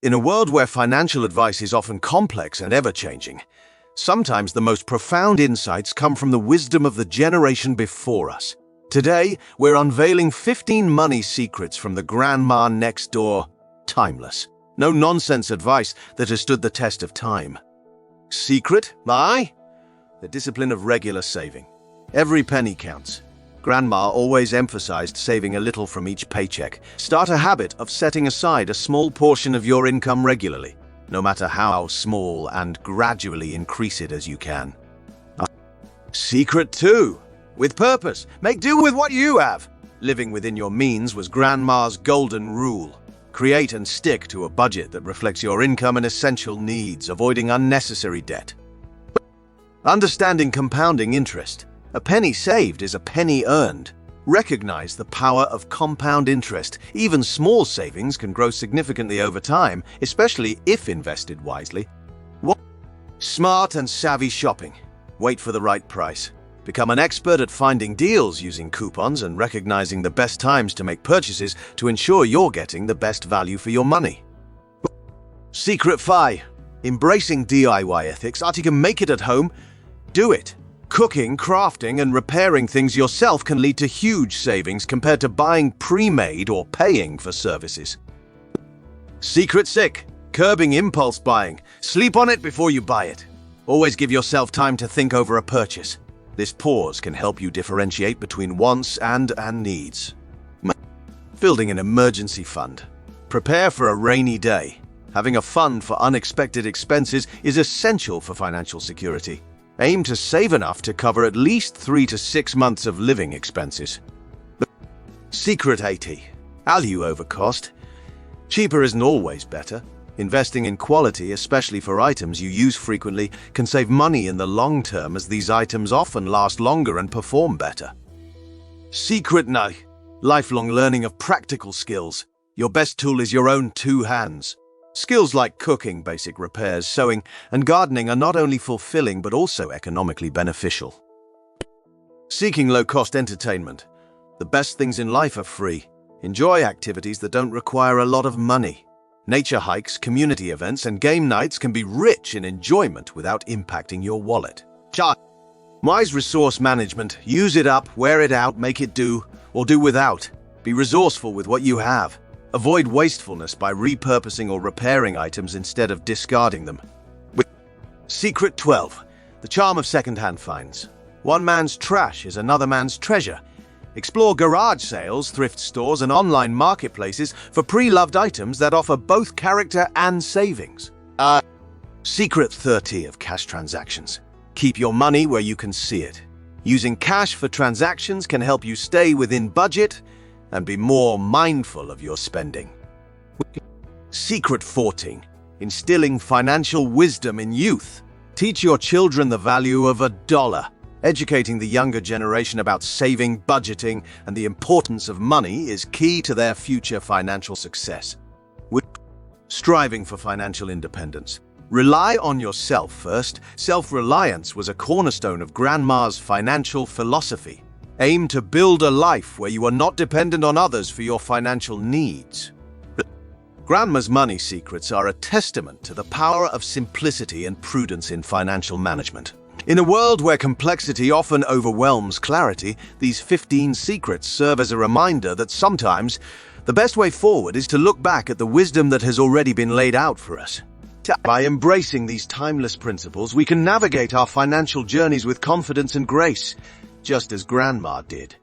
In a world where financial advice is often complex and ever-changing, sometimes the most profound insights come from the wisdom of the generation before us. Today, we're unveiling 15 money secrets from the grandma next door. Timeless. No-nonsense advice that has stood the test of time. Secret? Aye? The discipline of regular saving. Every penny counts. Grandma always emphasized saving a little from each paycheck. Start a habit of setting aside a small portion of your income regularly, no matter how small, and gradually increase it as you can. Secret 2. With purpose. Make do with what you have. Living within your means was Grandma's golden rule. Create and stick to a budget that reflects your income and essential needs, avoiding unnecessary debt. Understanding compounding interest. A penny saved is a penny earned. Recognize the power of compound interest. Even small savings can grow significantly over time, especially if invested wisely. Smart and savvy shopping. Wait for the right price. Become an expert at finding deals using coupons and recognizing the best times to make purchases to ensure you're getting the best value for your money. Secret 5. Embracing DIY ethics. You can make it at home. Do it. Cooking, crafting, and repairing things yourself can lead to huge savings compared to buying pre-made or paying for services. Secret 6. Curbing impulse buying. Sleep on it before you buy it. Always give yourself time to think over a purchase. This pause can help you differentiate between wants and needs. Building an emergency fund. Prepare for a rainy day. Having a fund for unexpected expenses is essential for financial security. Aim to save enough to cover at least 3 to 6 months of living expenses. Secret 80. Value over cost. Cheaper isn't always better. Investing in quality, especially for items you use frequently, can save money in the long term, as these items often last longer and perform better. Secret 9. Lifelong learning of practical skills. Your best tool is your own 2 hands. Skills like cooking, basic repairs, sewing, and gardening are not only fulfilling but also economically beneficial. Seeking low-cost entertainment. The best things in life are free. Enjoy activities that don't require a lot of money. Nature hikes, community events, and game nights can be rich in enjoyment without impacting your wallet. Wise resource management. Use it up, wear it out, make it do, or do without. Be resourceful with what you have. Avoid wastefulness by repurposing or repairing items instead of discarding them. Secret 12. The charm of second-hand finds. One man's trash is another man's treasure. Explore garage sales, thrift stores, and online marketplaces for pre-loved items that offer both character and savings. Secret 30 of cash transactions. Keep your money where you can see it. Using cash for transactions can help you stay within budget and be more mindful of your spending. Secret 14. Instilling financial wisdom in youth. Teach your children the value of $1. Educating the younger generation about saving, budgeting, and the importance of money is key to their future financial success. Striving for financial independence. Rely on yourself first. Self-reliance was a cornerstone of Grandma's financial philosophy. Aim to build a life where you are not dependent on others for your financial needs. Grandma's money secrets are a testament to the power of simplicity and prudence in financial management. In a world where complexity often overwhelms clarity, these 15 secrets serve as a reminder that sometimes the best way forward is to look back at the wisdom that has already been laid out for us. By embracing these timeless principles, we can navigate our financial journeys with confidence and grace, just as Grandma did.